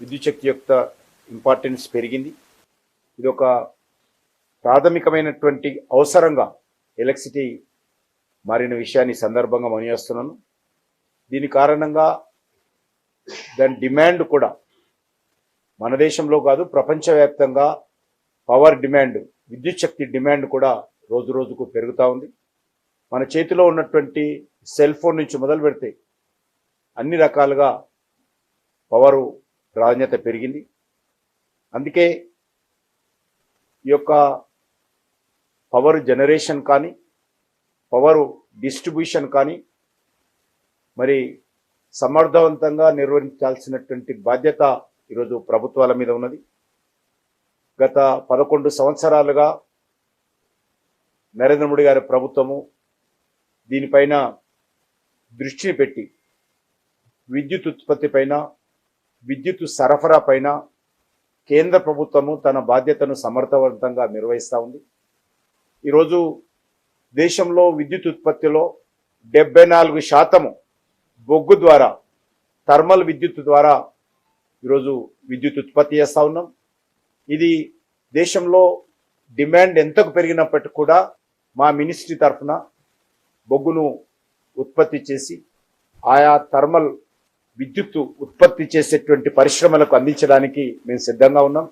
విద్యుత్ శక్తి యొక్క ఇంపార్టెన్స్ పెరిగింది. ఇది ఒక ప్రాథమికమైనటువంటి అవసరంగా ఎలక్ట్రిసిటీ మారిన విషయాన్ని సందర్భంగా మనయేస్తున్నాను. దీని కారణంగా దాని డిమాండ్ కూడా మన దేశంలో కాదు ప్రపంచవ్యాప్తంగా పవర్ డిమాండ్, విద్యుత్ శక్తి డిమాండ్ కూడా రోజు రోజుకు పెరుగుతూ ఉంది. మన చేతిలో ఉన్నటువంటి సెల్ ఫోన్ నుంచి మొదలు పెడితే అన్ని రకాలుగా పవరు ప్రాధాన్యత పెరిగింది. అందుకే ఈ యొక్క పవర్ జనరేషన్ కానీ పవర్ డిస్ట్రిబ్యూషన్ కానీ మరి సమర్థవంతంగా నిర్వహించాల్సినటువంటి బాధ్యత ఈరోజు ప్రభుత్వాల మీద ఉన్నది. గత 11 సంవత్సరాలుగా నరేంద్ర మోడీ గారి ప్రభుత్వము దీనిపైన దృష్టిని పెట్టి విద్యుత్ ఉత్పత్తి పైన, విద్యుత్ సరఫరా పైన కేంద్ర ప్రభుత్వము తన బాధ్యతను సమర్థవంతంగా నిర్వహిస్తూ ఉంది. ఈరోజు దేశంలో విద్యుత్ ఉత్పత్తిలో 74% బొగ్గు ద్వారా, థర్మల్ విద్యుత్ ద్వారా ఈరోజు విద్యుత్ ఉత్పత్తి చేస్తూ ఉన్నాం. ఇది దేశంలో డిమాండ్ ఎంతకు పెరిగినప్పటికీ కూడా మా మినిస్ట్రీ తరఫున బొగ్గును ఉత్పత్తి చేసి ఆయా థర్మల్ విద్యుత్ ఉత్పత్తి చేసేటువంటి పరిశ్రమలకు అందించడానికి మేము సిద్ధంగా ఉన్నాం.